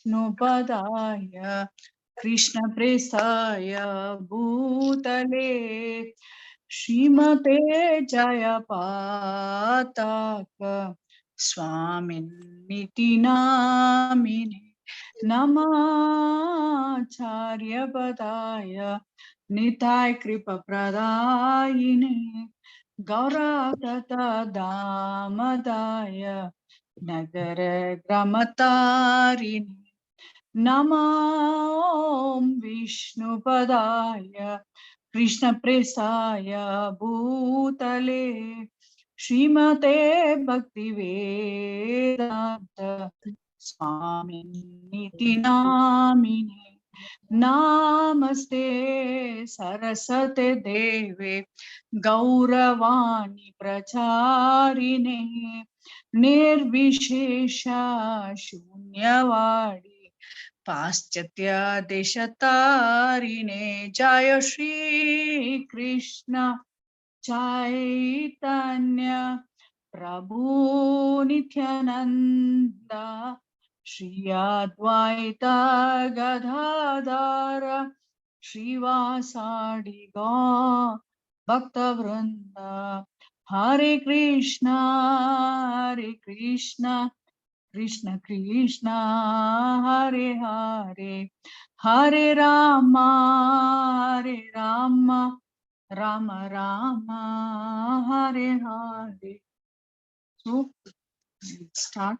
Vishnupadaya Krishna Presaya Bhutale Srimate Jayapataka Swaminiti Namine Namacharya Padaya Nitai Kripa Pradayine Gauratata Damadaya Nagara Gramatarini Namam Vishnupadaya Krishna Presaya Bhutale Srimate Bhakti Vedanta Swami Niti Namine Namaste Sarasate Deve Gauravani Pracharine Nirvishesha Shunyavadi Paschatya Deshatarine Jaya Shri Krishna Chaitanya Prabhu Nityananda Shri Advaita Gadadhara Srivasadi Bhakta Vrinda Hare Krishna Krishna Krishna Hare Hare Hare Rama Rama Rama Hare Hare. So we'll start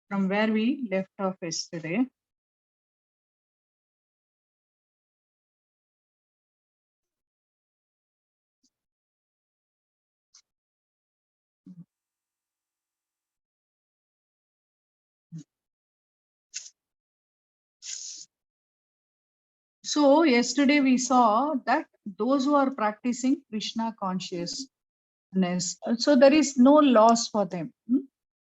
from where we left off yesterday. So yesterday we saw that those who are practicing Krishna consciousness, so there is no loss for them,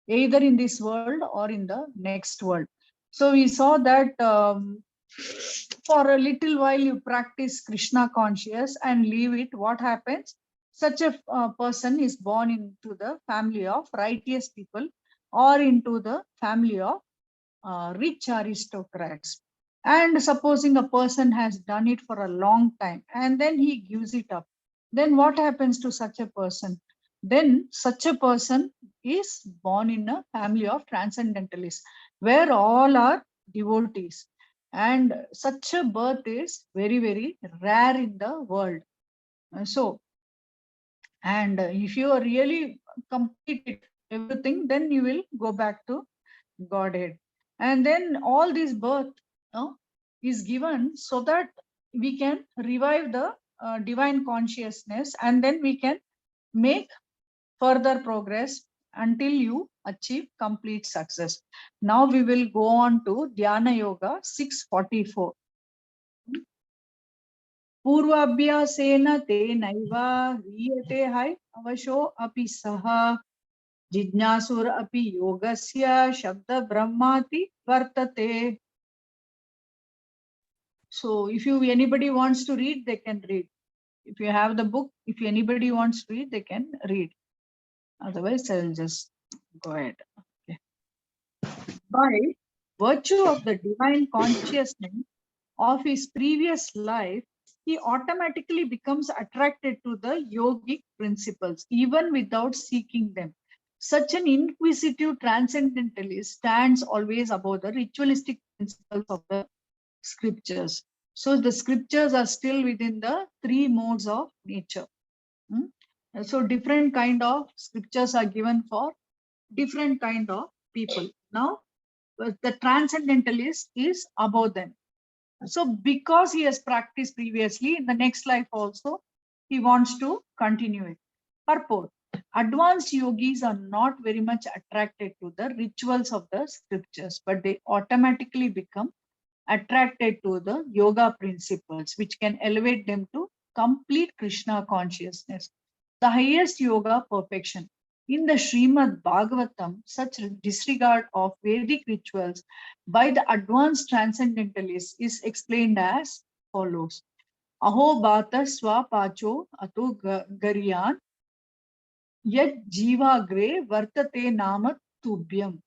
either in this world or in the next world. So we saw that for a little while you practice Krishna conscious and leave it, what happens? Such a person is born into the family of righteous people or into the family of rich aristocrats. And supposing a person has done it for a long time and then he gives it up, then what happens to such a person? Then such a person is born in a family of transcendentalists where all are devotees. And such a birth is very, very rare in the world. So, and if you are really completed everything, then you will go back to Godhead. And then all this birth is given so that we can revive the divine consciousness, and then we can make further progress until you achieve complete success. Now we will go on to Dhyana Yoga 644. Purvabhyasena te naiva riyate hai avasho api saha Jijnasur api yogasya shabda brahmati vartate. So if you anybody wants to read, they can read. If you have the book, if anybody wants to read, they can read. Otherwise, I will just go ahead. Okay. By virtue of the divine consciousness of his previous life, he automatically becomes attracted to the yogic principles, even without seeking them. Such an inquisitive transcendentalist stands always above the ritualistic principles of the scriptures. So the scriptures are still within the three modes of nature. So different kind of scriptures are given for different kind of people. Now, the transcendentalist is above them. So because he has practiced previously, in the next life also, he wants to continue it. Purport. Advanced yogis are not very much attracted to the rituals of the scriptures, but they automatically become attracted to the yoga principles, which can elevate them to complete Krishna consciousness, the highest yoga perfection. In the Srimad Bhagavatam, such disregard of Vedic rituals by the advanced transcendentalists is explained as follows. Aho bhata swapacho ato gariyan yat jiva gre vartate nama tubhyam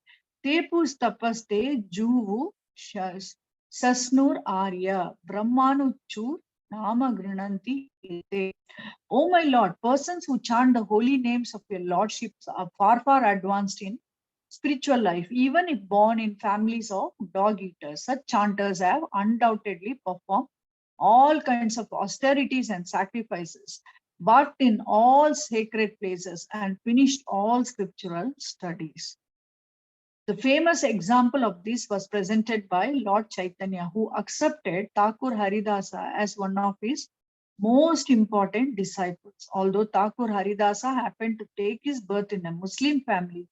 Tepus tapaste juvu sasnur arya brahmanuchur nama grinanti ete. O my Lord, persons who chant the holy names of your lordships are far, far advanced in spiritual life, even if born in families of dog eaters. Such chanters have undoubtedly performed all kinds of austerities and sacrifices, but in all sacred places and finished all scriptural studies. The famous example of this was presented by Lord Chaitanya, who accepted Thakur Haridasa as one of his most important disciples. Although Thakur Haridasa happened to take his birth in a Muslim family,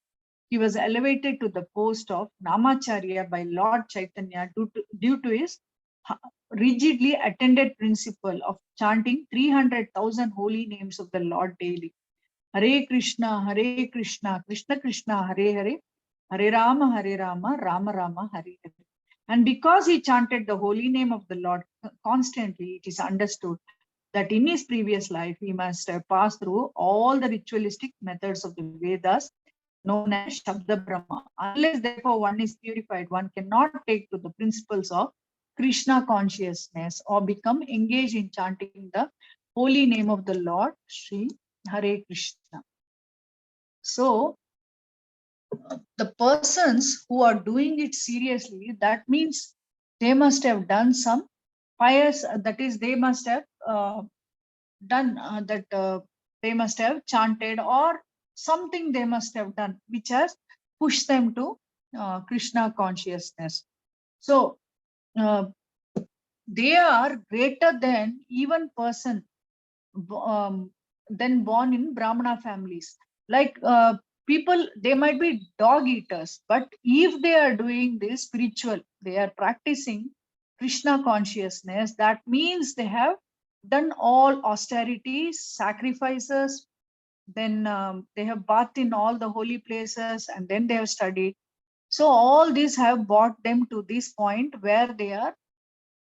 he was elevated to the post of Namacharya by Lord Chaitanya due to his rigidly attended principle of chanting 300,000 holy names of the Lord daily. Hare Krishna, Krishna Krishna, Hare Hare, Hare Rama, Rama Rama, Hare Hare. And because he chanted the holy name of the Lord constantly, it is understood that in his previous life, he must have passed through all the ritualistic methods of the Vedas, known as Shabda Brahma. Unless, therefore, one is purified, one cannot take to the principles of Krishna consciousness or become engaged in chanting the holy name of the Lord, Sri Hare Krishna. So, the persons who are doing it seriously, that means they must have done some pious, that is, they must have done they must have chanted or something they must have done which has pushed them to Krishna consciousness. So they are greater than even person then born in Brahmana families. Like people, they might be dog eaters, but if they are doing this spiritual, they are practicing Krishna consciousness, that means they have done all austerities, sacrifices, then they have bathed in all the holy places, and then they have studied. So all these have brought them to this point where they are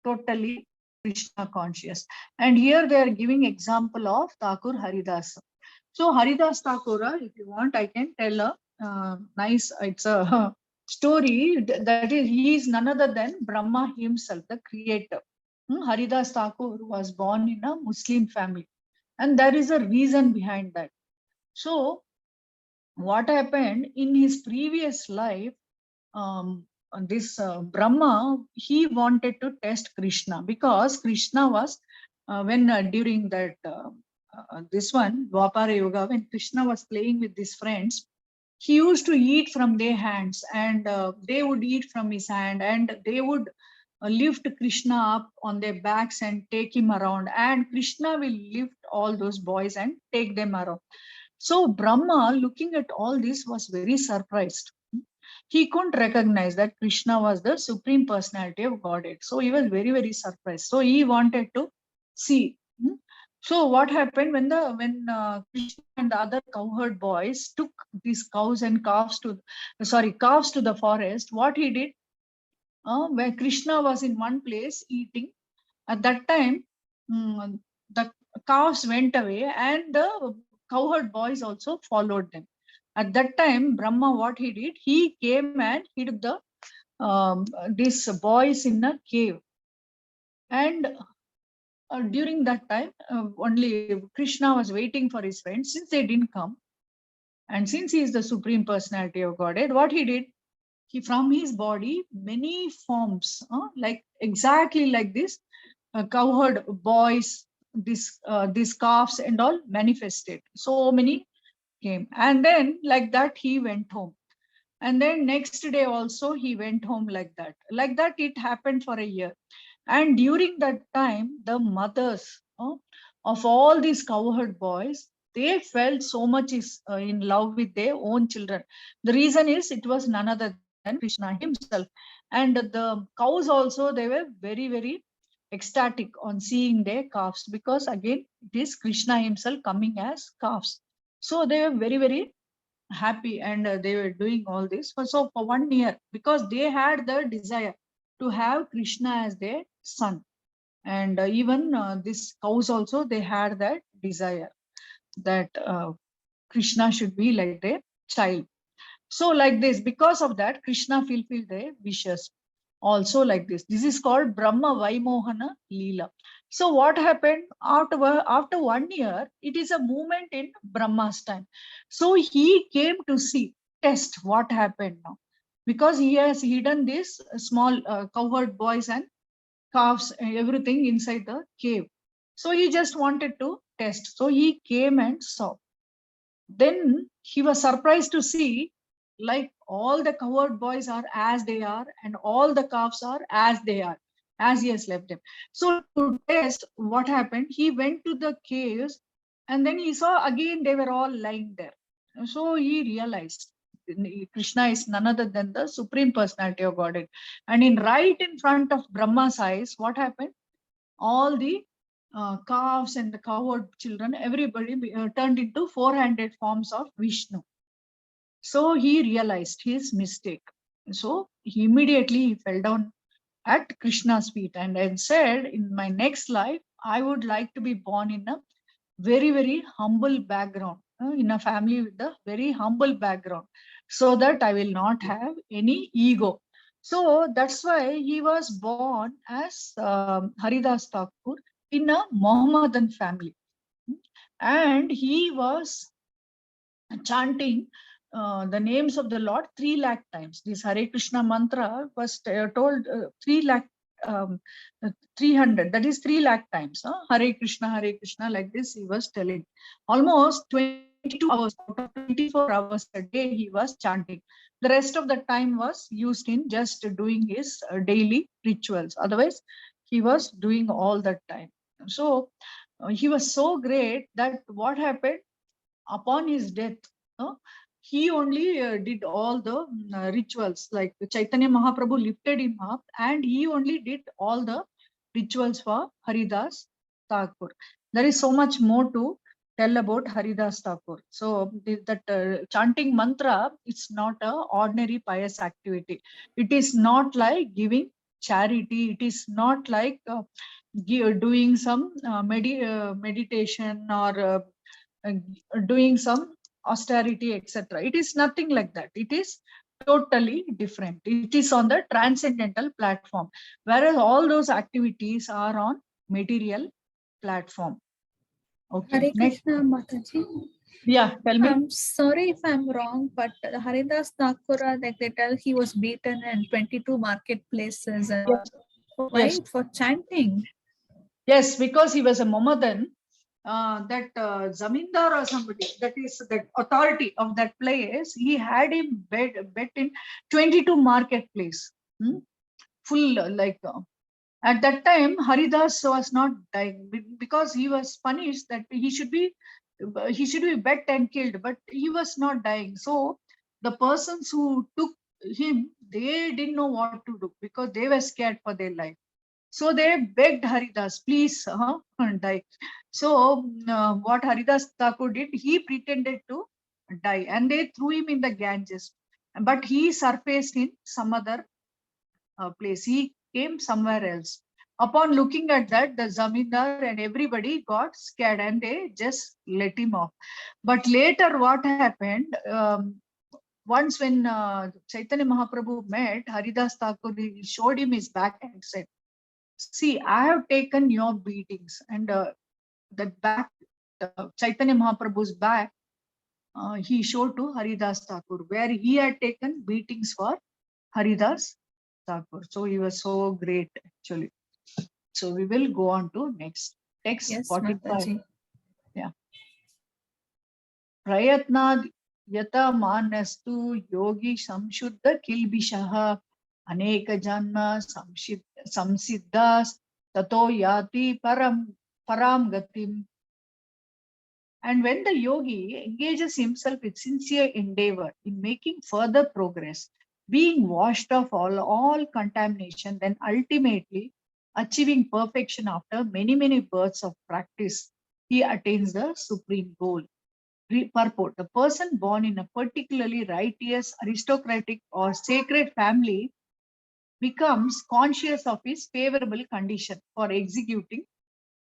totally Krishna conscious. And here they are giving example of Thakur Haridas. So Haridas Thakur, if you want, I can tell a nice, it's a story that is, he is none other than Brahma himself, the creator. Haridas Thakur was born in a Muslim family, and there is a reason behind that. So what happened in his previous life, this Brahma, he wanted to test Krishna, because Krishna was, when during that, this one, Dwapara Yoga, when Krishna was playing with his friends, he used to eat from their hands, and they would eat from his hand, and they would lift Krishna up on their backs and take him around, and Krishna will lift all those boys and take them around. So Brahma, looking at all this, was very surprised. He couldn't recognize that Krishna was the supreme personality of Godhead. So he was very, very surprised. So he wanted to see. So what happened when Krishna and the other cowherd boys took these cows and calves to the forest? What he did, when Krishna was in one place eating, at that time, the calves went away and the cowherd boys also followed them. At that time, Brahma, what he did, he came and hid the these boys in a cave. And during that time, only Krishna was waiting for his friends. Since they didn't come, and since he is the supreme personality of Godhead, what he did, he from his body many forms, like exactly like this, cowherd boys, these calves and all manifested. So many came, and then like that he went home. And then next day also he went home like that. Like that it happened for a year. And during that time, the mothers of all these cowherd boys, they felt so much in love with their own children. The reason is it was none other than Krishna himself. And the cows also, they were very, very ecstatic on seeing their calves, because again, it is Krishna himself coming as calves. So they were very, very happy, and they were doing all this for 1 year, because they had the desire to have Krishna as their son. And even these cows also, they had that desire that Krishna should be like their child. So like this, because of that, Krishna fulfilled their wishes. Also like this. This is called Brahma Vaimohana Leela. So what happened after 1 year, it is a movement in Brahma's time. So he came to see, test what happened now. Because he has hidden these small cowherd boys and calves, everything inside the cave. So he just wanted to test. So he came and saw. Then he was surprised to see, like, all the cowherd boys are as they are, and all the calves are as they are, as he has left them. So to test what happened, he went to the caves, and then he saw again they were all lying there. So he realized Krishna is none other than the Supreme Personality of Godhead. And in right in front of Brahma's eyes, what happened? All the calves and the cowherd children, everybody turned into 400 forms of Vishnu. So he realized his mistake. So he immediately fell down at Krishna's feet and said, in my next life, I would like to be born in a very, very humble background, in a family with a very humble background, so that I will not have any ego. So that's why he was born as Haridas Thakur in a Mohammedan family. And he was chanting the names of the Lord 3 lakh times. This Hare Krishna mantra was told 3 lakh, um, 300, that is 3 lakh times. Hare Krishna, like this he was telling. Almost 22 hours out of 24 hours a day he was chanting. The rest of the time was used in just doing his daily rituals. Otherwise, he was doing all that time. So he was so great that what happened upon his death, uh, he only did all the rituals, like Chaitanya Mahaprabhu lifted him up and he only did all the rituals for Haridas Thakur. There is so much more to tell about Haridas Thakur. So that chanting mantra, it's not a ordinary pious activity. It is not like giving charity. It is not like doing some meditation or uh, doing some austerity, etc. It is nothing like that. It is totally different. It is on the transcendental platform, whereas all those activities are on material platform. Okay, Hare next. Krishna Mataji. Yeah, tell me. I'm sorry if I'm wrong, but Haridas Thakura, like they tell, he was beaten in 22 marketplaces. And Yes. why? Yes. For chanting? Yes, because he was a Mohammedan. That zamindar or somebody, that is that authority of that place, he had him bet in 22 marketplace. Full at that time, Haridas was not dying because he was punished that he should be bet and killed, but he was not dying. So the persons who took him, they didn't know what to do because they were scared for their life. So they begged Haridas, please die. So what Haridas Thakur did, he pretended to die and they threw him in the Ganges. But he surfaced in some other place. He came somewhere else. Upon looking at that, the Zamindar and everybody got scared and they just let him off. But later what happened, once when Chaitanya Mahaprabhu met Haridas Thakur, he showed him his back and said, see, I have taken your beatings. And that back, Chaitanya Mahaprabhu's back, he showed to Haridas Thakur, where he had taken beatings for Haridas Thakur. So he was so great, actually. So we will go on to next text. Yes, 45. Mataji. Yeah. Prayatnad yata manastu yogi samshuddha kilbishaha aneka janma samsiddhas tato yati param gatim. And when the yogi engages himself with sincere endeavor in making further progress, being washed off all contamination, then ultimately achieving perfection after many, many births of practice, he attains the supreme goal. Purport: the person born in a particularly righteous, aristocratic, or sacred family becomes conscious of his favorable condition for executing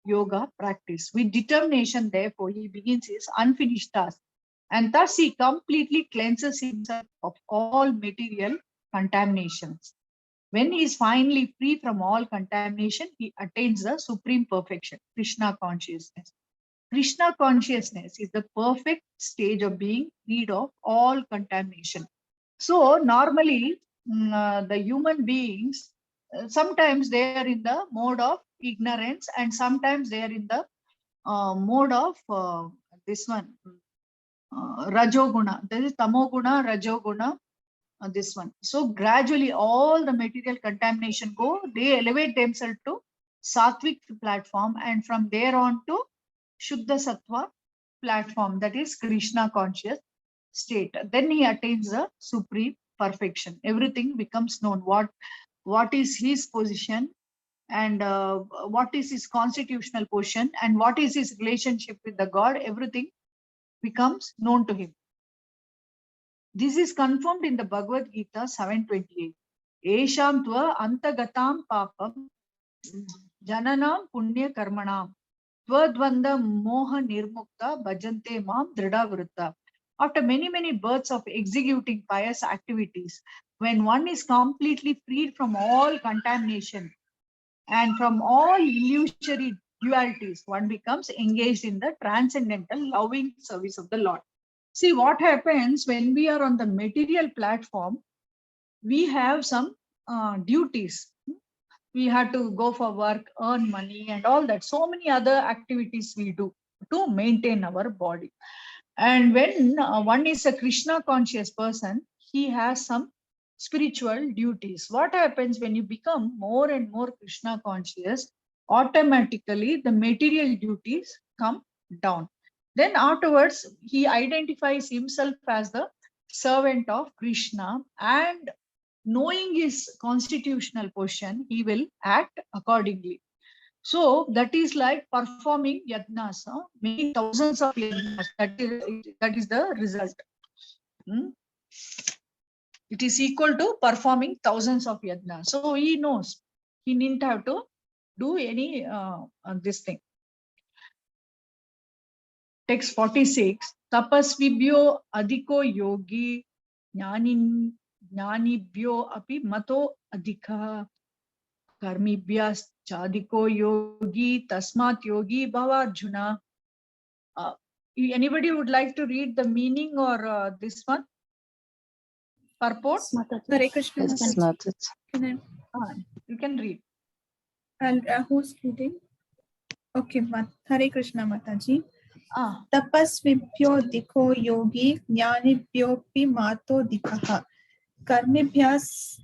yoga practice. With determination, therefore, he begins his unfinished task and thus he completely cleanses himself of all material contaminations. When he is finally free from all contamination, he attains the supreme perfection, Krishna consciousness. Krishna consciousness is the perfect stage of being freed of all contamination. So normally, the human beings, sometimes they are in the mode of ignorance, and sometimes they are in the mode of this one, Rajoguna. There is Tamoguna, Rajoguna, this one. So gradually all the material contamination go, they elevate themselves to Sattvic platform, and from there on to Shuddha Sattva platform, that is Krishna conscious state. Then he attains the supreme perfection. Everything becomes known. What is his position, and what is his constitutional position, and what is his relationship with the God, everything becomes known to him. This is confirmed in the Bhagavad Gita 7:28. Esham tva antagatam papam jananam punya karmanam twadvanda moha nirmukta bhajante mam drida vritta. After many births of executing pious activities, when one is completely freed from all contamination and from all illusory dualities, one becomes engaged in the transcendental loving service of the Lord. See what happens when we are on the material platform, we have some duties. We have to go for work, earn money and all that. So many other activities we do to maintain our body. And when one is a Krishna conscious person, he has some spiritual duties. What happens when you become more and more Krishna conscious? Automatically the material duties come down. Then afterwards, he identifies himself as the servant of Krishna, and knowing his constitutional position, he will act accordingly. So that is like performing yajnas, many thousands of yajnas. That is the result. It is equal to performing thousands of yajnas. So he knows he didn't have to do any this thing. Text 46. Tapasvibhyo adhiko yogi jnanibhyo api mato adhika karmibhyas chadiko yogi tasmat yogi bhavarjuna. Anybody would like to read the meaning or this one? Purport? Hare Krishna. It's not it. You can read. And who's reading? Okay, Hare Krishna Mataji. Ah. Tapasvibhyo dikho yogi jnanibhyopi mato dikaha karmibhyas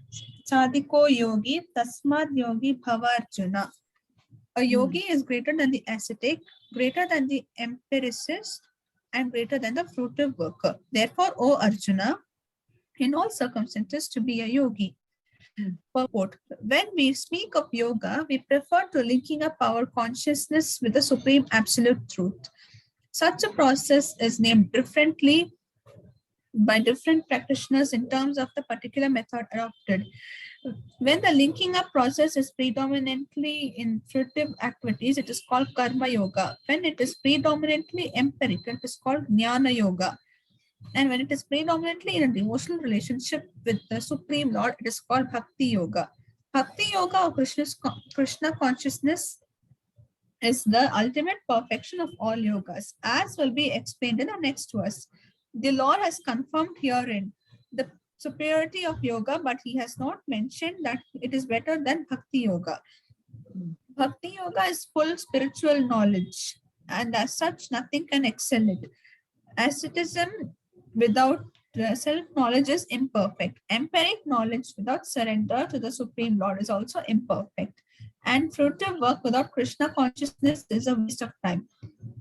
sadiko yogi tasmad yogi bhavarjuna. A yogi is greater than the ascetic, greater than the empiricist, and greater than the fruitive worker. Therefore, O Arjuna, in all circumstances to be a yogi. Purport. When we speak of yoga, we prefer to linking up our consciousness with the supreme absolute truth. Such a process is named differently by different practitioners in terms of the particular method adopted. When the linking up process is predominantly in fruitive activities, it is called karma yoga. When it is predominantly empirical, it is called jnana yoga. And when it is predominantly in a devotional relationship with the Supreme Lord, it is called Bhakti Yoga. Bhakti Yoga or Krishna consciousness is the ultimate perfection of all yogas, as will be explained in the next verse. The Lord has confirmed herein the superiority of yoga, but he has not mentioned that it is better than Bhakti Yoga. Bhakti Yoga is full spiritual knowledge, and as such, nothing can excel it. Asceticism without self-knowledge is imperfect. Empiric knowledge without surrender to the Supreme Lord is also imperfect. And fruitive work without Krishna consciousness is a waste of time.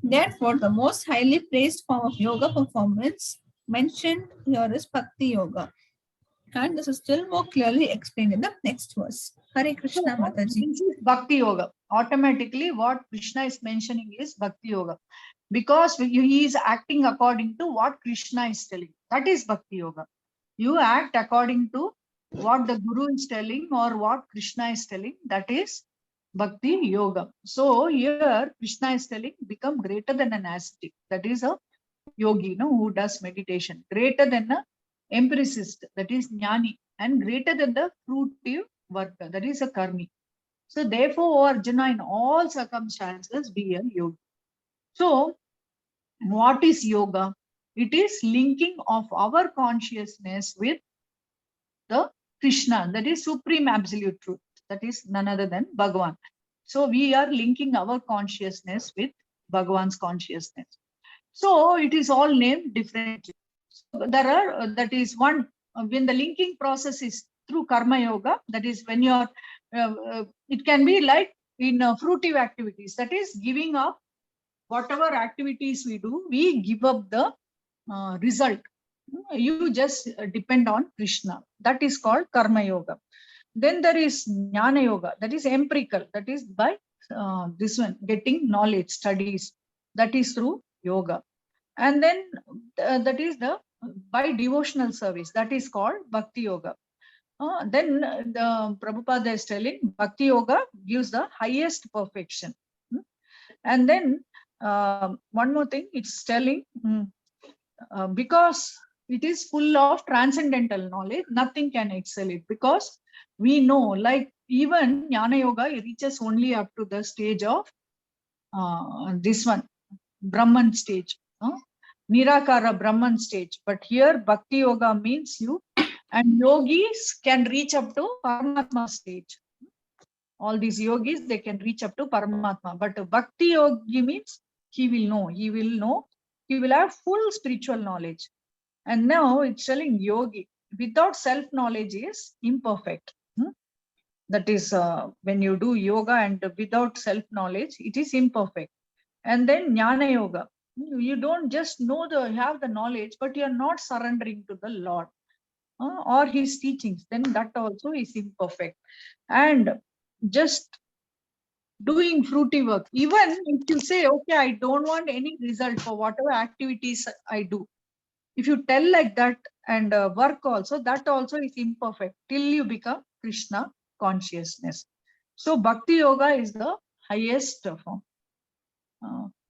Therefore, the most highly praised form of yoga performance mentioned here is Bhakti Yoga. And this is still more clearly explained in the next verse. Hare Krishna Mataji. This is Bhakti Yoga. Automatically, what Krishna is mentioning is Bhakti Yoga. Because he is acting according to what Krishna is telling. That is Bhakti Yoga. You act according to what the Guru is telling or what Krishna is telling. That is Bhakti Yoga. So here Krishna is telling, become greater than an ascetic. That is a yogi, no, who does meditation, greater than the empiricist, that is jnani, and greater than the fruitive worker, that is a karmi. So therefore, Arjuna, in all circumstances, be a yogi. So what is yoga? It is linking of our consciousness with the Krishna, that is supreme absolute truth, that is none other than Bhagavan. So we are linking our consciousness with Bhagavan's consciousness. So it is all named differently. So there are, that is one, when the linking process is through karma yoga, that is when you are, it can be like in fruitive activities, that is giving up whatever activities we do, we give up the result. You just depend on Krishna. That is called karma yoga. Then there is jnana yoga, that is empirical, that is by this one, getting knowledge, studies, that is through yoga. And then that is the by devotional service, that is called bhakti yoga. Then the Prabhupada is telling bhakti yoga gives the highest perfection. And then one more thing, it's telling because it is full of transcendental knowledge, nothing can excel it, because we know, like even jnana yoga reaches only up to the stage of this one, Brahman stage, Nirakara Brahman stage. But here Bhakti Yoga means you, and yogis can reach up to Paramatma stage. All these yogis, they can reach up to Paramatma. But Bhakti Yogi means he will know, he will have full spiritual knowledge. And now it's telling yogi, without self-knowledge is imperfect. That is when you do yoga and without self-knowledge, it is imperfect. And then jnana yoga, you don't just know have the knowledge, but you are not surrendering to the Lord or his teachings, then that also is imperfect. And just doing fruity work, even if you say, okay, I don't want any result for whatever activities I do, if you tell like that and work also, that also is imperfect till you become Krishna consciousness. So Bhakti Yoga is the highest form.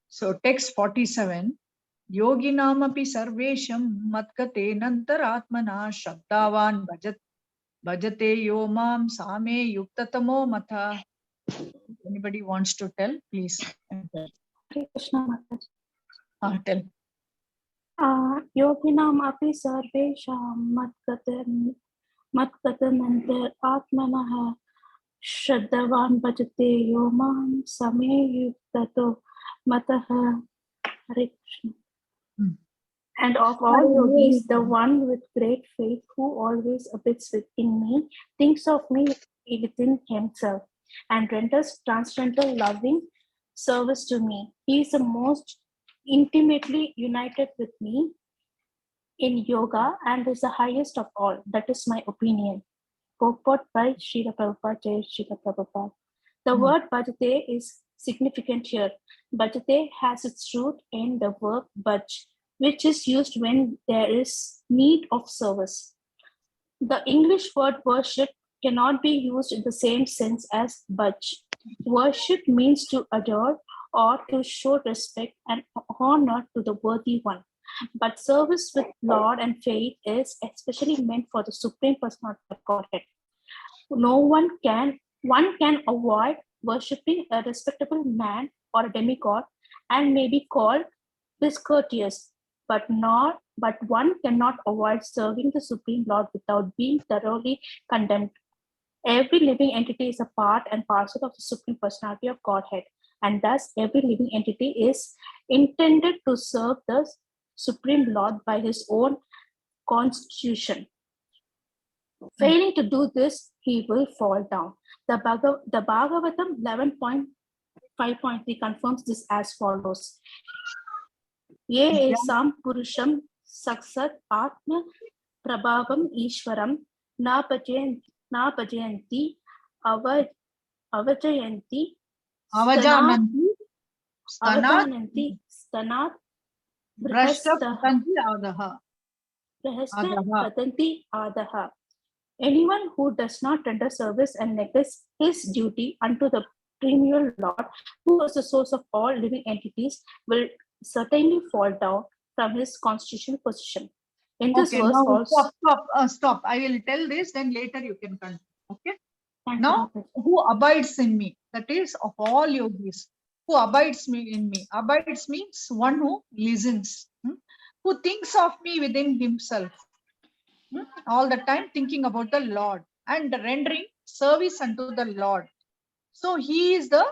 So text 47, yoginamapi sarvesham matkate nantaratmana shabdavan bhajate yo mam same yuktatamo matha. Anybody wants to tell, please. Hare Krishna Mataji. Tell. Yoginam api sarvesham matkatanantar atmanah shraddhavan bhajate yomam same yuktato mataha. Hare Krishna. And of all yogis, the one with great faith who always abides within me, thinks of me within himself, and renders transcendental loving service to me. He is the most intimately united with me in yoga and is the highest of all. That is my opinion. Purport by Srila Prabhupada, Jai Srila Prabhupada. The word bhajate is significant here. Bhajate has its root in the verb bhaj, which is used when there is need of service. The English word worship cannot be used in the same sense as bhaj. Worship means to adore or to show respect and honor to the worthy one. But service with Lord and faith is especially meant for the Supreme Personality of Godhead. One can avoid worshipping a respectable man or a demigod and may be called discourteous, but one cannot avoid serving the Supreme Lord without being thoroughly condemned. Every living entity is a part and parcel of the Supreme Personality of Godhead, and thus every living entity is intended to serve the Supreme Lord by his own constitution. Failing to do this, he will fall down. The Bhagavatam 11.5.3 confirms this as follows. Ye esam purusham saksat atma prabhavam ishwaram na bhajanti avajanti stanat adaha. Anyone who does not render service and neglects his duty unto the primordial Lord, who is the source of all living entities, will certainly fall down from his constitutional position. In this Okay, verse now also, stop. I will tell this, then later you can continue. Okay. thank you, Now, Mataji. who abides in me? That is of all yogis. Who abides me in me? Abides means one who listens, who thinks of me within himself, all the time thinking about the Lord and rendering service unto the Lord. So he is the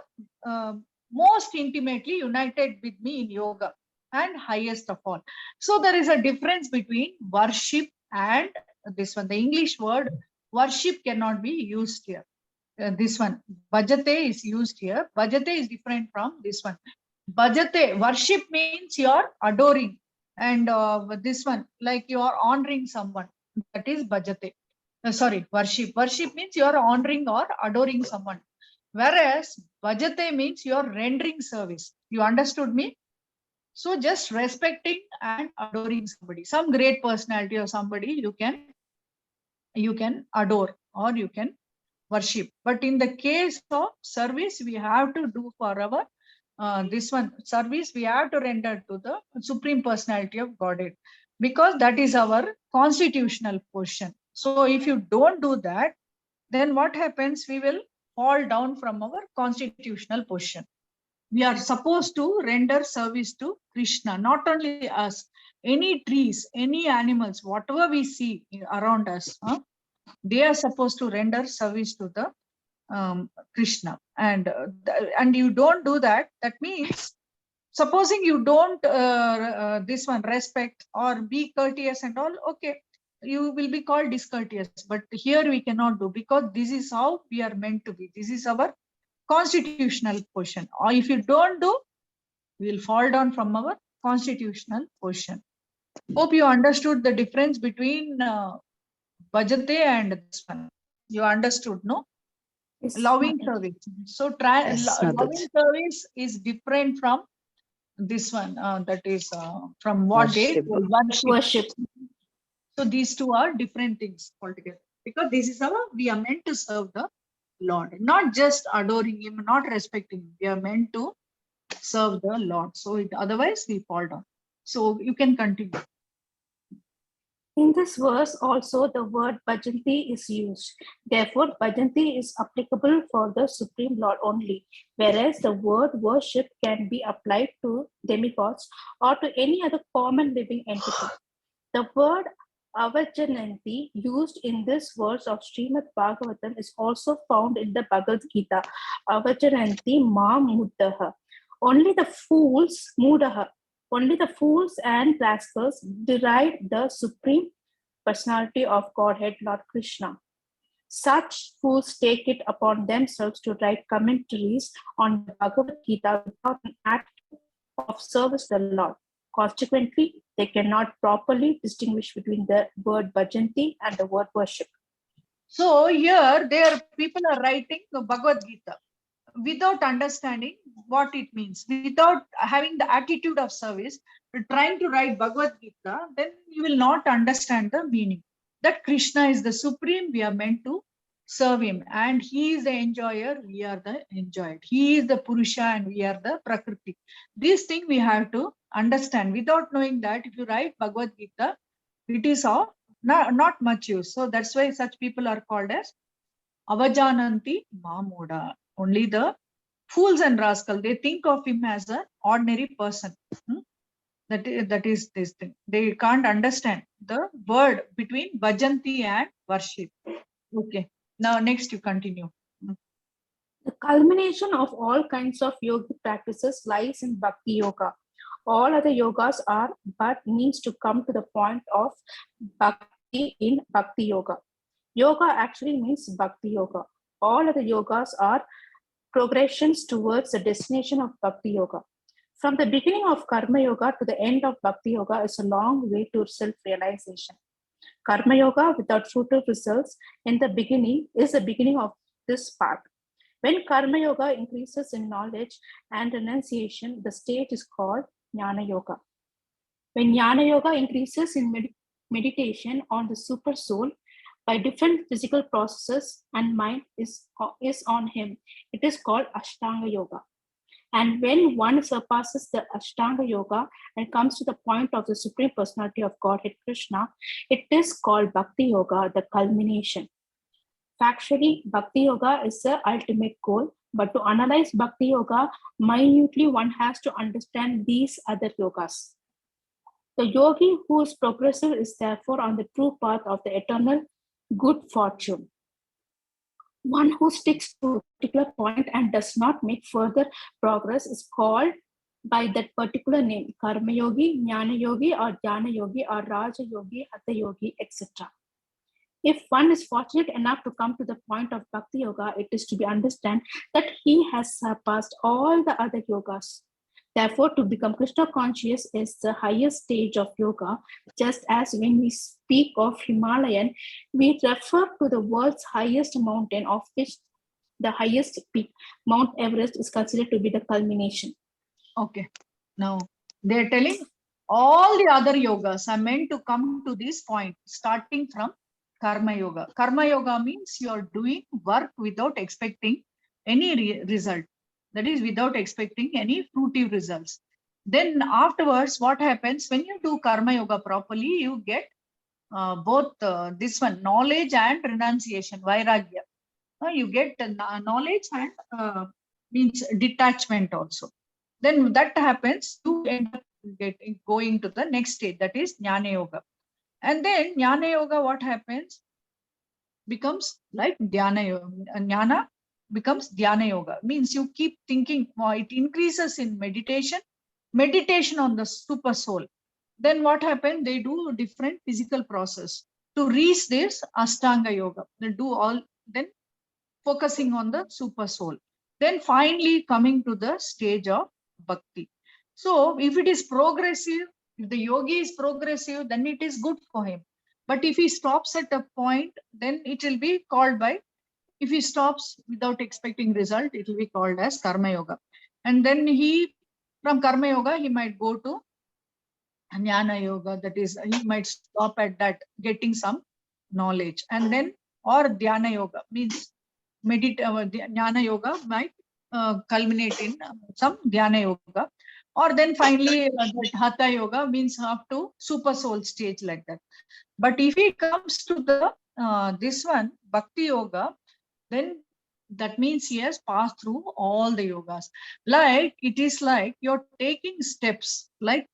most intimately united with me in yoga and highest of all. So there is a difference between worship and this one. The English word worship cannot be used here. This one, bhajate is used here. Bhajate is different from this one. Bhajate, worship means you are adoring. And this one, like you are honoring someone. That is bhajate. Sorry, worship. Worship means you are honoring or adoring someone. Whereas bhajate means you are rendering service. You understood me? So just respecting and adoring somebody, some great personality or somebody you can adore or you can worship. But in the case of service, we have to do for our this one service, we have to render to the Supreme Personality of Godhead, because that is our constitutional position. So if you don't do that, then what happens? We will fall down from our constitutional position. We are supposed to render service to Krishna, not only us, any trees, any animals, whatever we see around us, they are supposed to render service to the Krishna. And you don't do that. That means, supposing you don't this one respect or be courteous and all, okay, you will be called discourteous. But here we cannot do, because this is how we are meant to be. This is our constitutional position. Or if you don't do, we will fall down from our constitutional position. Hope you understood the difference between bhajate and this one. You understood, no? Yes, Loving Mataji. service. So Yes, loving Mataji. service is different from this one. That is from what they Worship. worship. Worship. So these two are different things altogether, because this is our, we are meant to serve the Lord, not just adoring him, not respecting him. We are meant to serve the Lord. So otherwise we fall down. So you can continue. In this verse also the word bhajanti is used. Therefore, bhajanti is applicable for the Supreme Lord only, whereas the word worship can be applied to demigods or to any other common living entity. The word avajananti used in this verse of Srimad Bhagavatam is also found in the Bhagavad Gita. Avajananti ma muddaha. Only the fools, mudaha, only the fools and rascals deride the Supreme Personality of Godhead, Lord Krishna. Such fools take it upon themselves to write commentaries on the Bhagavad Gita without an act of service to the Lord. Consequently, they cannot properly distinguish between the word bhajanti and the word worship. So here, people are writing the Bhagavad Gita without understanding what it means, without having the attitude of service, trying to write Bhagavad Gita, then you will not understand the meaning. That Krishna is the supreme, we are meant to serve him, and he is the enjoyer, we are the enjoyed. He is the Purusha and we are the Prakriti. This thing we have to understand. Without knowing that, if you write Bhagavad Gita, it is of not much use. So that's why such people are called as Avajananti Mamoda. Only the fools and rascals, they think of him as an ordinary person. That is this thing. They can't understand the word between bhajanti and worship. Okay. Now next you continue. The culmination of all kinds of yogic practices lies in Bhakti Yoga. All other yogas are but means to come to the point of Bhakti in Bhakti Yoga. Yoga actually means Bhakti Yoga. All other yogas are progressions towards the destination of Bhakti Yoga. From the beginning of Karma Yoga to the end of Bhakti Yoga is a long way to self-realization. Karma Yoga without fruitful results in the beginning is the beginning of this path. When Karma Yoga increases in knowledge and renunciation, the stage is called Jnana Yoga. When Jnana Yoga increases in meditation on the super soul by different physical processes and mind is on him, it is called Ashtanga Yoga. And when one surpasses the Ashtanga Yoga and comes to the point of the Supreme Personality of Godhead Krishna, it is called Bhakti Yoga, the culmination. Factually, Bhakti Yoga is the ultimate goal, but to analyze Bhakti Yoga minutely, one has to understand these other yogas. The yogi who is progressive is therefore on the true path of the eternal good fortune. One who sticks to a particular point and does not make further progress is called by that particular name, Karma Yogi, Jnana Yogi, or Dhyana Yogi, or Raja Yogi, Hatha Yogi, etc. If one is fortunate enough to come to the point of Bhakti Yoga, it is to be understood that he has surpassed all the other yogas. Therefore, to become Krishna conscious is the highest stage of yoga, just as when we speak of Himalayan, we refer to the world's highest mountain, of which the highest peak, Mount Everest, is considered to be the culmination. Okay. Now they're telling all the other yogas are meant to come to this point, starting from Karma Yoga. Karma Yoga means you're doing work without expecting any result. That is, without expecting any fruitive results. Then afterwards, what happens when you do Karma Yoga properly, you get both this one, knowledge and renunciation, Vairagya. You get knowledge and means detachment also. Then that happens, you end up going to the next stage, that is Jnana Yoga. And then Jnana Yoga, what happens? Becomes like Dhyana Yoga. Jnana becomes Dhyana Yoga. Means you keep thinking, it increases in meditation on the super soul. Then what happened? They do different physical process to reach this Ashtanga Yoga. They do all, then focusing on the super soul. Then finally coming to the stage of Bhakti. So if it is progressive, if the yogi is progressive, then it is good for him. But if he stops at a point, then it will be called by, if he stops without expecting result, it will be called as Karma Yoga. And then from Karma Yoga, he might go to Jnana Yoga, that is, he might stop at that, getting some knowledge. And then, or Dhyana Yoga, means Jnana Yoga might culminate in some Dhyana Yoga. Or then finally, Hatha Yoga means up to super soul stage, like that. But if it comes to the this one, Bhakti Yoga, then that means he has passed through all the yogas. Like, it is like you're taking steps, like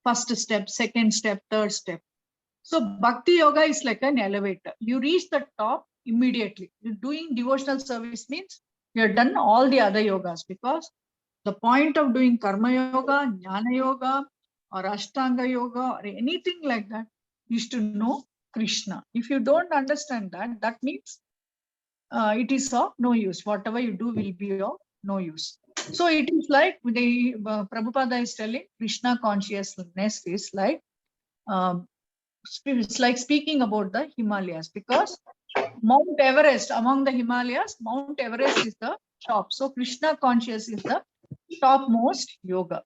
first step, second step, third step. So Bhakti Yoga is like an elevator. You reach the top immediately. You're doing devotional service means you've done all the other yogas, because the point of doing Karma Yoga, Jnana Yoga, or Ashtanga Yoga, or anything like that, is to know Krishna. If you don't understand that, that means it is of no use. Whatever you do will be of no use. So it is like Prabhupada is telling, Krishna consciousness is like, it's like speaking about the Himalayas, because Mount Everest, among the Himalayas, Mount Everest is the top. So Krishna conscious is the topmost yoga.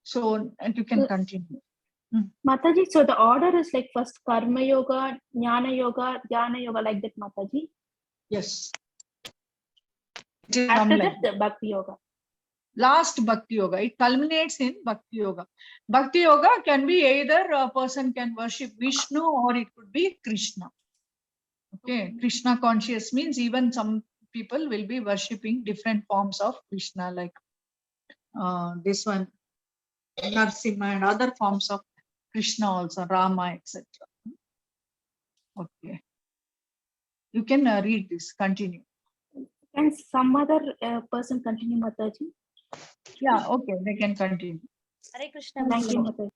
So, and you can continue. Mataji, so the order is like first Karma Yoga, Jnana Yoga, Dhyana Yoga, like that, Mataji? Yes. After that, the Bhakti Yoga. Last Bhakti Yoga, it culminates in Bhakti Yoga. Bhakti Yoga can be either a person can worship Vishnu or it could be Krishna. Okay, Krishna conscious means even some people will be worshipping different forms of Krishna, like this one, Narsimha, and other forms of Krishna also, Rama, etc. Okay. You can read this, continue. Can some other person continue, Mataji? Yeah, okay, they can continue. Hare Krishna. Thank you, Mataji.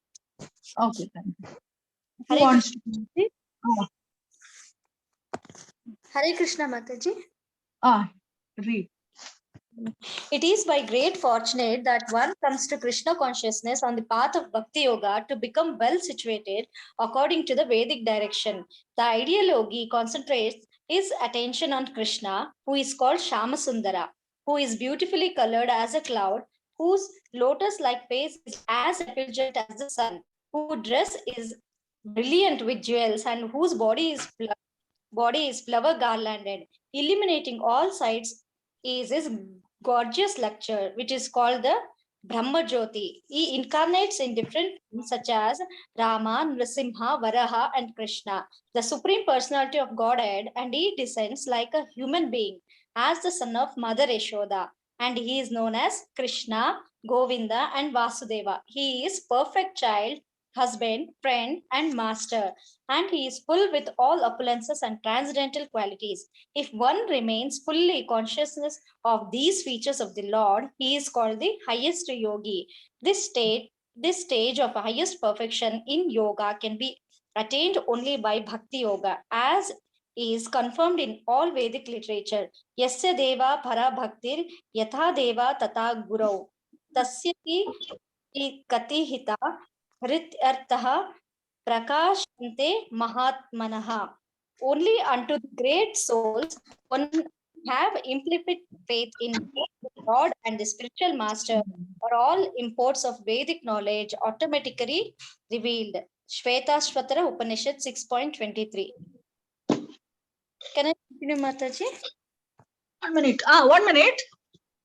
Okay, thank you. Who Hare wants to? Hare Krishna Mataji. Read. It is by great fortune that one comes to Krishna consciousness on the path of Bhakti Yoga to become well situated according to the Vedic direction. The ideal yogi concentrates his attention on Krishna, who is called Shama Sundara, who is beautifully colored as a cloud, whose lotus-like face is as effulgent as the sun, whose dress is brilliant with jewels, and whose body is flower garlanded, illuminating all sides is his gorgeous lecture, which is called the Brahma Jyoti. He incarnates in different forms such as Rama, Nrsimha, Varaha, and Krishna, the Supreme Personality of Godhead, and he descends like a human being as the son of Mother Yashoda, and he is known as Krishna, Govinda, and Vasudeva. He is perfect child, husband, friend, and master, and he is full with all opulences and transcendental qualities. If one remains fully consciousness of these features of the Lord, he is called the highest yogi. This stage of highest perfection in yoga can be attained only by bhakti yoga, as is confirmed in all Vedic literature. Yasya deva para bhaktir yatha deva tata gurau. Tasya ki katihita hrit artaha prakashante mahatmanaha. Only unto the great souls one have implicit faith in both the God and the spiritual master, or all imports of Vedic knowledge automatically revealed. Shvetashvatara Upanishad 6.23. Can I continue, Mataji? 1 minute. 1 minute.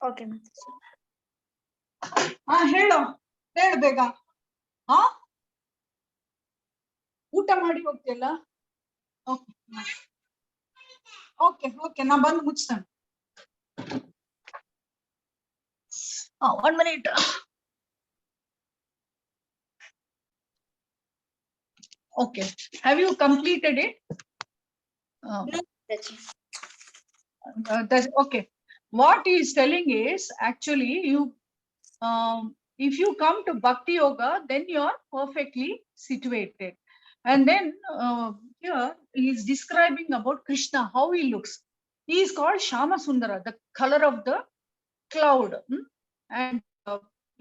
Okay, Mataji. ಹೇಳು ಬೇಗ ಊಟ ಮಾಡಿ ಹೋಗ್ತಿಯಲ್ಲ. Okay okay ನಾ ಬಂದು ಮುಚ್ತಾನೆ. 1 minute. Okay, have you completed it? No, Mataji. That's okay. What he is telling is actually you if you come to bhakti yoga, then you are perfectly situated. And then here he is describing about Krishna, how he looks. He is called Shama Sundara, the color of the cloud, and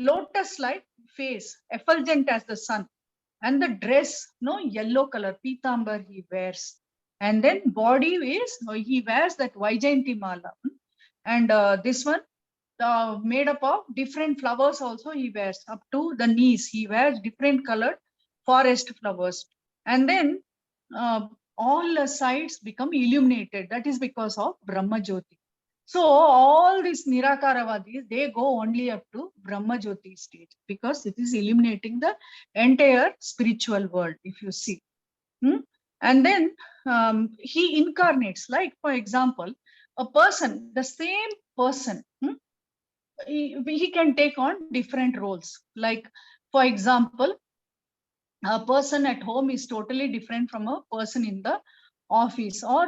lotus like face, effulgent as the sun, and the dress yellow color pitambar he wears. And then body is he wears that Vaijayanti mala, and this one made up of different flowers also he wears up to the knees. He wears different colored forest flowers, and then all the sides become illuminated. That is because of Brahma Jyoti. So all these Nirakaravadis, they go only up to Brahma Jyoti stage because it is illuminating the entire spiritual world, if you see. And then he incarnates, like for example, a person, the same person, he can take on different roles. Like for example, a person at home is totally different from a person in the office, or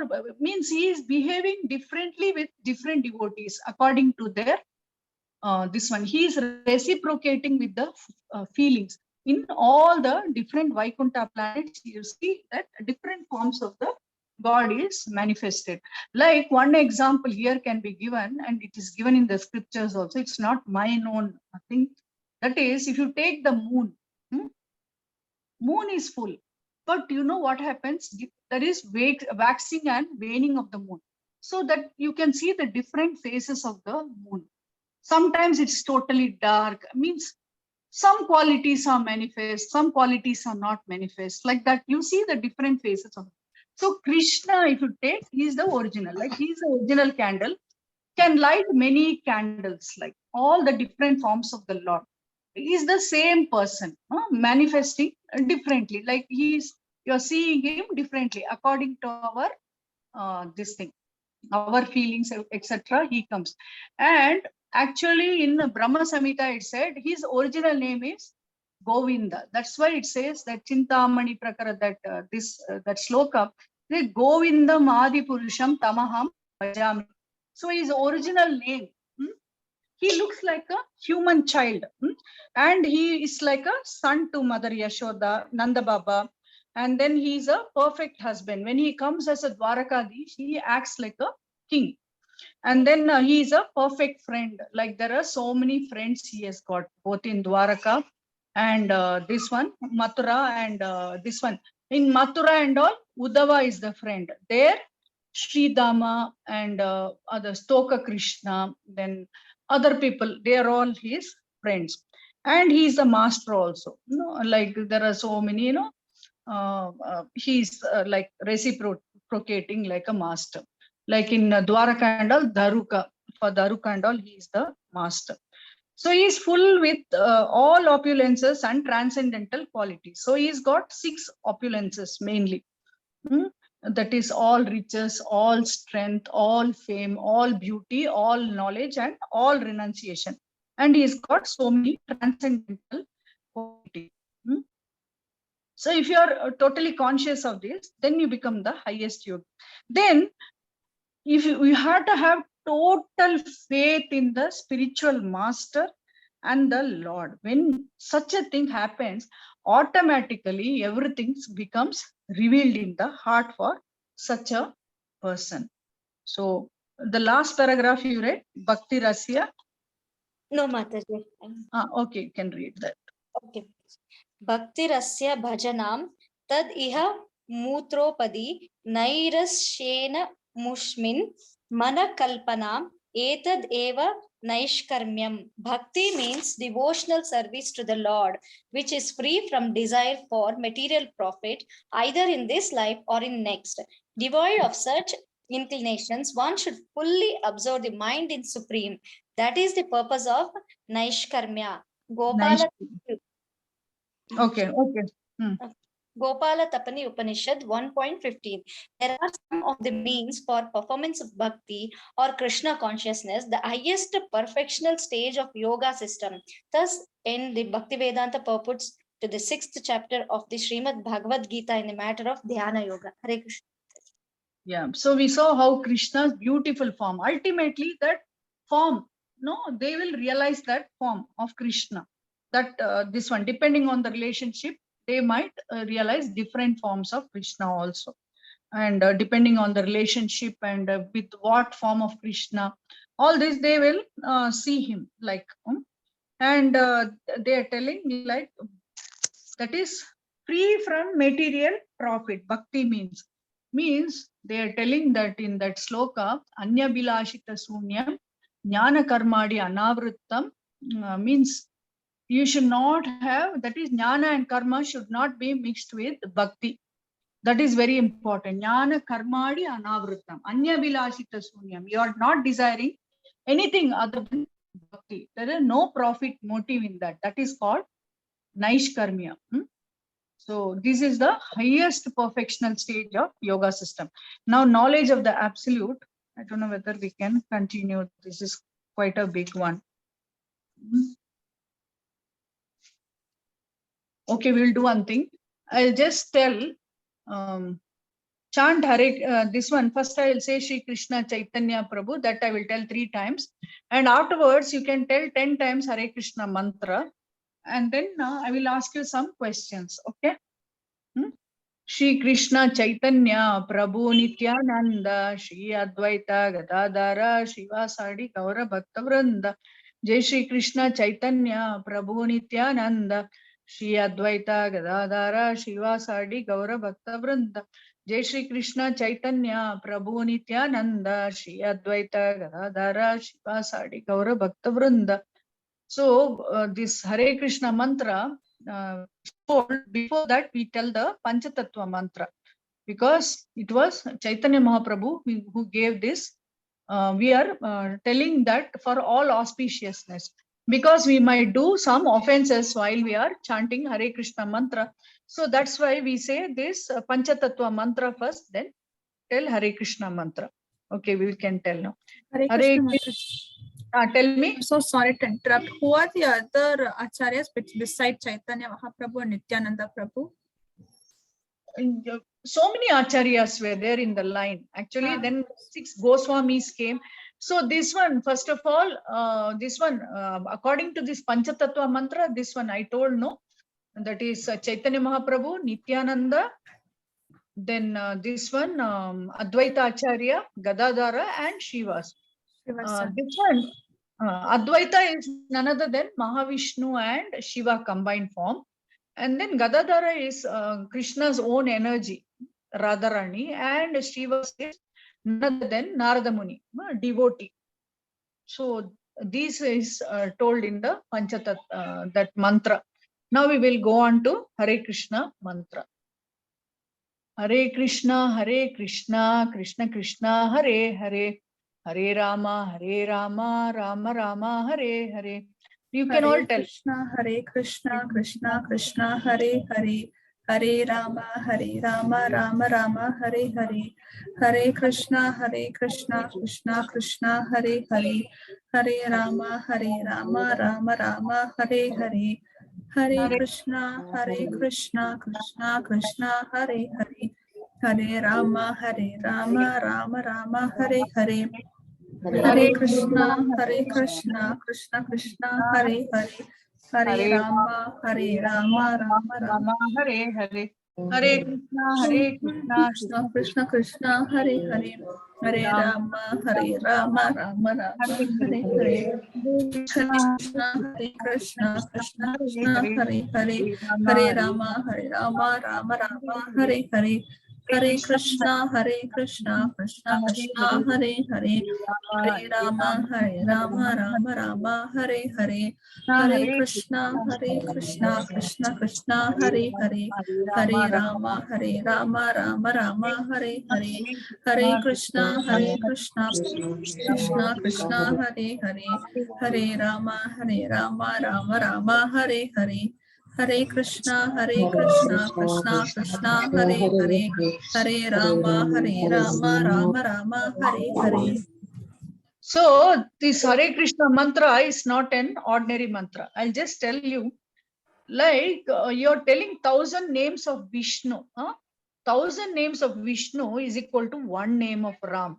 means he is behaving differently with different devotees according to their this one. He is reciprocating with the feelings. In all the different Vaikuntha planets, you see that different forms of the God is manifested. Like one example here can be given, and it is given in the scriptures also. It's not my own thing. That is, if you take the moon, moon is full, but you know what happens? There is waxing and waning of the moon, so that you can see the different phases of the moon. Sometimes it's totally dark, means some qualities are manifest, some qualities are not manifest. Like that, you see the different phases of it. So Krishna, if you take, he's the original, like he's the original candle, can light many candles, like all the different forms of the Lord. He's the same person, manifesting differently. Like you're seeing him differently according to our this thing, our feelings, etc. He comes, and actually in Brahma Samhita it said his original name is Govinda. That's why it says that Chintamani Prakara, that that sloka, the Govinda Adi Purusham Tamaham Bhajami. So his original name, he looks like a human child, and he is like a son to Mother Yashoda, Nanda Baba, and then he is a perfect husband. When he comes as a Dwarakadish, he acts like a king, and then he is a perfect friend. Like there are so many friends he has got, both in Dwaraka and this one Mathura, and this one in Mathura and all, Uddhava is the friend there. Sridama and others, Toka Krishna, then other people, they are all his friends. And he is a master also. Like there are so many, he's like reciprocating like a master. Like in Dwaraka and all, Dharuka, for Daruka and all, he is the master. So he is full with all opulences and transcendental qualities. So he's got 6 opulences mainly. That is all riches, all strength, all fame, all beauty, all knowledge, and all renunciation. And he's got so many transcendental qualities. So if you are totally conscious of this, then you become the highest yogi. Then if you have to have total faith in the spiritual master and the Lord. When such a thing happens, automatically everything becomes revealed in the heart for such a person. So the last paragraph you read, Bhakti Rasya. No, Mataji. Okay, you can read that. Okay. Bhakti Rasya Bhajanam Tad Iha Mutropadi Nairasyena Mushmin Mana Kalpanam Etad Eva Naishkarmyam. Bhakti means devotional service to the Lord, which is free from desire for material profit, either in this life or in next. Devoid of such inclinations, one should fully absorb the mind in Supreme. That is the purpose of Naishkarmya. Gopala. Okay. Gopala Tapani Upanishad 1.15. There are some of the means for performance of bhakti or Krishna consciousness, the highest perfectional stage of yoga system. Thus, in the Bhakti Vedanta purports to the 6th chapter of the Srimad Bhagavad Gita in the matter of Dhyana Yoga. Hare Krishna. Yeah. So we saw how Krishna's beautiful form, ultimately that form, they will realize that form of Krishna. That this one, depending on the relationship, they might realize different forms of Krishna also. And depending on the relationship and with what form of Krishna, all this they will see him like. And they are telling like that is free from material profit. Bhakti means they are telling that in that sloka, Anya Bilashita Sunyam, Jnana Karmadi Anavrittam, means you should not have, that is Jnana and Karma should not be mixed with Bhakti. That is very important. Jnana Karmadi Anavrittam, Anya Bilashita Sunyam. You are not desiring anything other than Bhakti. There is no profit motive in that. That is called Naishkarmya. So this is the highest perfectional stage of yoga system. Now, knowledge of the absolute. I don't know whether we can continue. This is quite a big one. Okay, we'll do one thing. I'll just tell, chant Hare, this one. First I will say Shri Krishna Chaitanya Prabhu, that I will tell 3 times. And afterwards you can tell 10 times Hare Krishna mantra. And then I will ask you some questions, okay? Shri Krishna Chaitanya Prabhu Nityananda Shri Advaita Gadadara Shivasadi Gaura Bhakta Vrinda. Jai Shri Krishna Chaitanya Prabhu Nityananda Shri Advaita Gadadara Shivasadi Gaura Bhakta Vrinda. Jai Shri Krishna Chaitanya Prabhu Nityananda Shri Advaita Gadadara Shivasadi Gaura Bhakta Vrinda. So this Hare Krishna mantra, before that we tell the Panchatattva mantra, because it was Chaitanya Mahaprabhu who gave this. We are telling that for all auspiciousness, because we might do some offenses while we are chanting Hare Krishna mantra. So that's why we say this Panchatattva mantra first, then tell Hare Krishna mantra. Okay, we can tell now. Hare Hare Krishna. tell me. I'm so sorry to interrupt. Who are the other acharyas beside Chaitanya Mahaprabhu and Nityananda Prabhu? So many acharyas were there in the line. Actually, then 6 Goswamis came. So this one, first of all, this one, according to this Panchatattva mantra, this one I told, no, that is Chaitanya Mahaprabhu, Nityananda, then this one, Advaita Acharya, Gadadhara, and Shivas. This one, Advaita is none other than Mahavishnu and Shiva combined form. And then Gadadhara is Krishna's own energy, Radharani, and Shiva is none other than Narada Muni, devotee. So this is told in the Panchatattva, that mantra. Now we will go on to Hare Krishna mantra. Hare Krishna, Krishna Krishna, Hare Hare, Hare Rama, Rama Rama, Hare Hare. You can all tell. Hare Krishna, Krishna Krishna, Hare Hare. Hare Rama, Rama Rama, Hare Hare. Hare Krishna, Krishna Krishna, Hare Hare. Hare Rama, Rama Rama, Hare Hare. Hare Krishna, Krishna Krishna, Hare Hare. Hare Rama, Rama Rama, Hare Hare. Hare Krishna, Krishna Krishna, Hare Hare. Hare Rama, Rama Rama, Hare Hare. Hare Krishna, Krishna Krishna, Hare Hare. Hare Rama, Rama Rama, Hare Hare. Hare Krishna, Krishna Hare Hare. Hare Rama, Rama Rama, Hare Hare. Hare Krishna, Krishna Krishna, Hare Hare. Hare Rama, Rama Rama, Hare Hare. Hare Krishna, Krishna Krishna, Hare Hare. Hare Rama, Rama Rama, Hare Hare. Hare Krishna, Krishna Krishna, Hare Hare. Hare Rama, Rama Rama, Hare Hare. Hare Krishna, Krishna Krishna, Hare Hare. Hare Rama, Rama Rama, Hare Hare. So this Hare Krishna mantra is not an ordinary mantra. I'll just tell you, like you're telling 1,000 names of Vishnu. 1,000 names of Vishnu is equal to 1 name of Ram.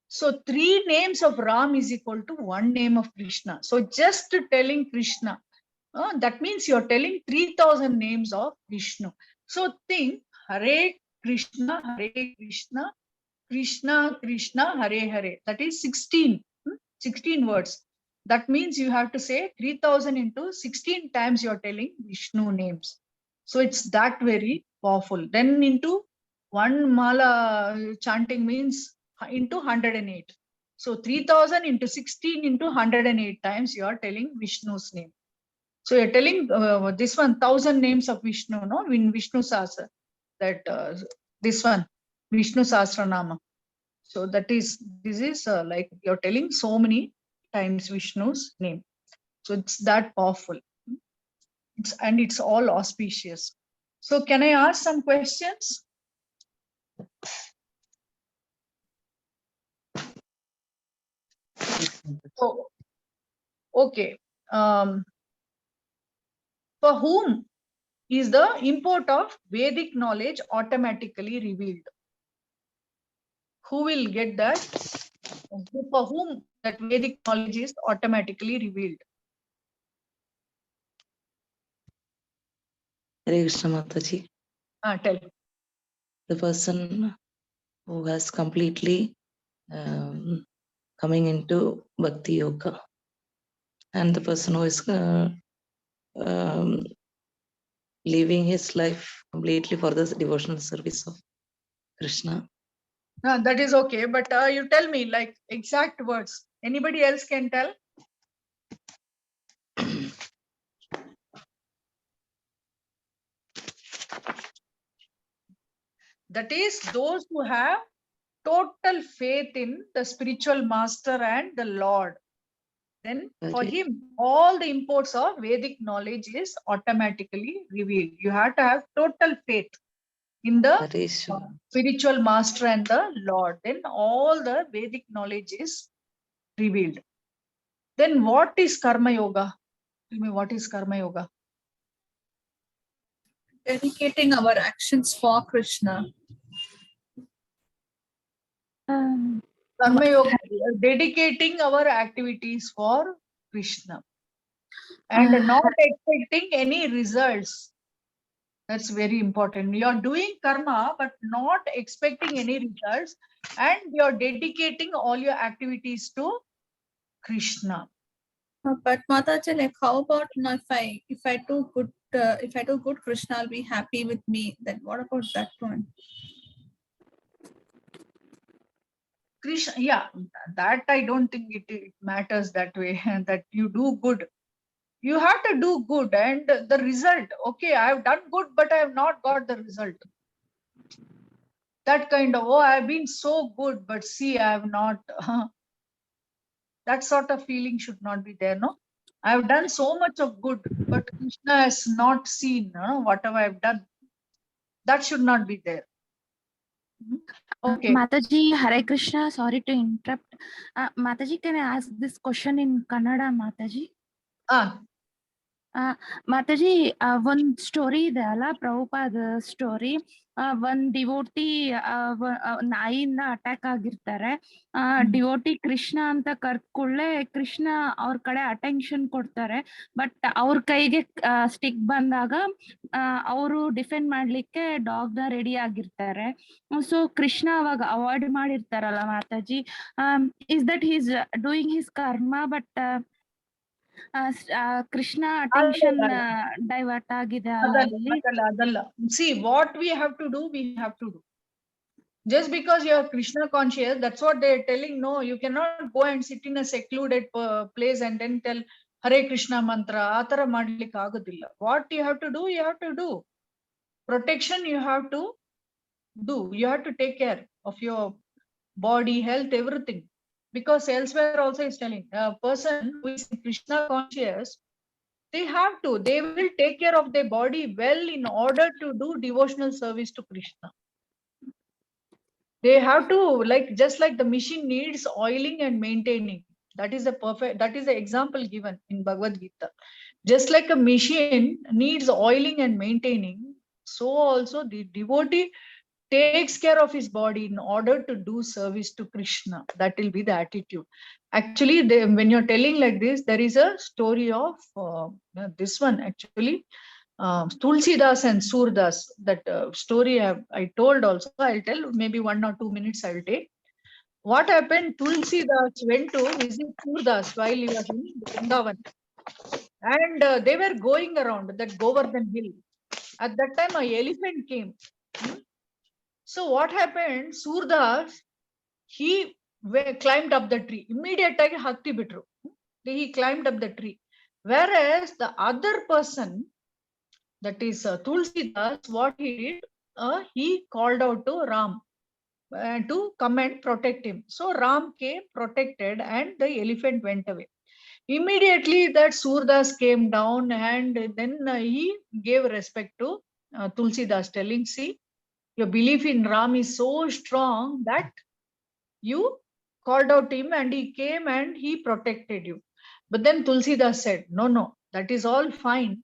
So 3 names of Ram is equal to 1 name of Krishna. So just telling Krishna, that means you're telling 3,000 names of Vishnu. So think Hare Krishna, Krishna Krishna, Hare Hare. That is 16 words. That means you have to say 3,000 into 16 times you're telling Vishnu names. So it's that very powerful. Then into 1 mala chanting means into 108. So 3,000 into 16 into 108 times you are telling Vishnu's name. So you're telling this one 1,000 names of Vishnu, no? In Vishnu Sahasra, that this one, Vishnu Sahasranama. So this is like you're telling so many times Vishnu's name. So it's that powerful. It's all auspicious. So can I ask some questions? Oh, okay. For whom is the import of Vedic knowledge automatically revealed? Who will get that? For whom that Vedic knowledge is automatically revealed? Hare Krishna Mataji. Tell. The person who has completely coming into Bhakti Yoga, and the person who is living his life completely for the devotional service of Krishna. That is okay, but you tell me like exact words. Anybody else can tell? That is those who have total faith in the spiritual master and the Lord. Then for him, all the imports of Vedic knowledge is automatically revealed. You have to have total faith in the spiritual master and the Lord. Then all the Vedic knowledge is revealed. Then what is Karma Yoga? Tell me, what is Karma Yoga? Dedicating our actions for Krishna. Karma Yoga, dedicating our activities for Krishna and not expecting any results. That's very important. You're doing karma, but not expecting any results, and you're dedicating all your activities to Krishna. But Mataji, like, how about if I do good, Krishna will be happy with me. Then what about that one? Krishna, yeah, that I don't think it matters that way. That you do good. You have to do good, and the result. Okay, I have done good, but I have not got the result. That kind of, oh, I have been so good, but see, I have not That sort of feeling should not be there, no? I have done so much of good, but Krishna has not seen whatever I have done. That should not be there. Okay. Mataji, Hare Krishna, sorry to interrupt. Mataji, can I ask this question in Kannada, Mataji? Mataji, one story ಇದೆ ಅಲ್ಲ Prabhupada story. ಒಂದ್ devotee ನಾಯಿಯಿಂದ attack ಆಗಿರ್ತಾರೆ. Devotee Krishna ಅಂತ ಕರ್ದ್ಕೊಳ್ಳೆ ಕೃಷ್ಣ ಅವ್ರ ಕಡೆ attention ಕೊಡ್ತಾರೆ. But ಅವ್ರ ಕೈಗೆ ಸ್ಟಿಕ್ ಬಂದಾಗ ಅವರು ಡಿಫೆಂಡ್ ಮಾಡ್ಲಿಕ್ಕೆ ಡಾಗ್ ನ ರೆಡಿ ಆಗಿರ್ತಾರೆ. ಸೊ ಕೃಷ್ಣ ಅವಾಗ ಅವಾಯ್ಡ್ ಮಾಡಿರ್ತಾರಲ್ಲ Mataji, is that he's doing his karma, but Krishna attention divert agide adalla. See, what we have to do, just because you are Krishna conscious, that's what they are telling. No, you cannot go and sit in a secluded place and then tell Hare Krishna mantra. Atara madlik agodilla. What you have to do, protection you have to do. You have to take care of your body, health, everything. Because elsewhere also is telling a person who is Krishna conscious, they will take care of their body well in order to do devotional service to Krishna. They have to, just like the machine needs oiling and maintaining. That is the example given in Bhagavad Gita. Just like a machine needs oiling and maintaining, so also the devotee takes care of his body in order to do service to Krishna. That will be the attitude. Actually, when you're telling like this, there is a story of this one actually, Tulsidas and Surdas. That story I told also. I'll tell maybe 1 or 2 minutes I will take. What happened? Tulsidas went to visit Surdas while he was in Vrindavan. And they were going around that Govardhan hill. At that time, an elephant came. So what happened? Surdas, he climbed up the tree. Immediately, hatti bitru. He climbed up the tree. Whereas the other person, that is Tulsidas, what he did, he called out to Ram to come and protect him. So Ram came, protected, and the elephant went away. Immediately that Surdas came down, and then he gave respect to Tulsidas, telling, see, your belief in Ram is so strong that you called out him and he came and he protected you. But then Tulsidas said, no, that is all fine.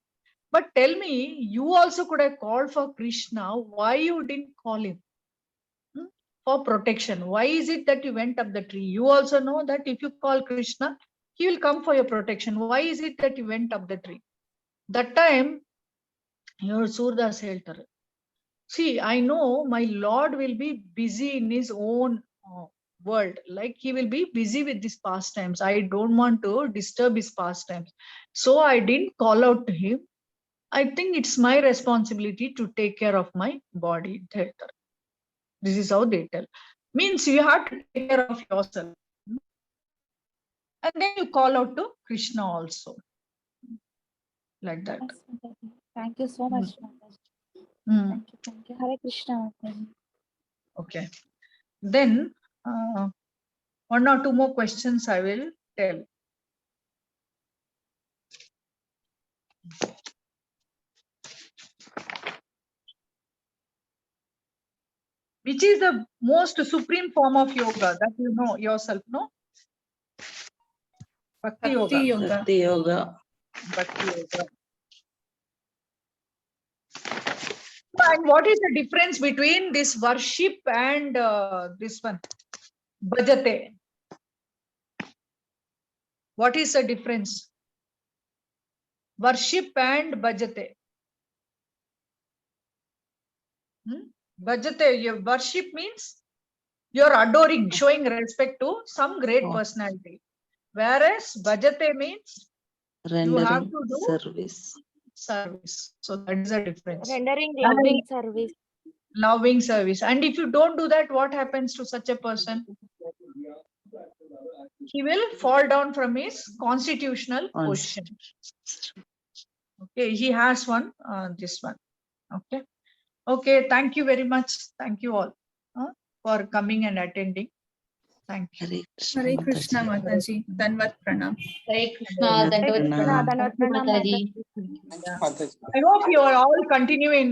But tell me, you also could have called for Krishna. Why you didn't call him for protection? Why is it that you went up the tree? You also know that if you call Krishna, he will come for your protection. Why is it that you went up the tree? That time, your Surdas ಹೇಳ್ತಾರೆ, see, I know my Lord will be busy in his own world. Like he will be busy with these pastimes. I don't want to disturb his pastimes. So I didn't call out to him. I think it's my responsibility to take care of my body. This is how they tell. Means you have to take care of yourself. And then you call out to Krishna also. Like that. Thank you so much, Mataji. Thank you. Hare Krishna, Mataji. Okay. Then 1 or 2 more questions I will tell. Which is the most supreme form of yoga that you know yourself, no? Bhakti yoga. Bhakti yoga. Bhakti yoga. And what is the difference between this worship and this one, bhajate? What is the difference? Worship and bhajate. Bhajate, your worship means you're adoring, showing respect to some great personality. Whereas bhajate means you have to do service. So that is the difference. Rendering loving service. Loving service. And if you don't do that, what happens to such a person? He will fall down from his constitutional position. Okay, he has one, this one. Okay, thank you very much. Thank you all for coming and attending. Thank you. Hare Krishna Mataji. Danvat Pranam. Hare Krishna, Hare Dandavat Krishna. Pranam. Thank you, Mataji. I hope you are all continuing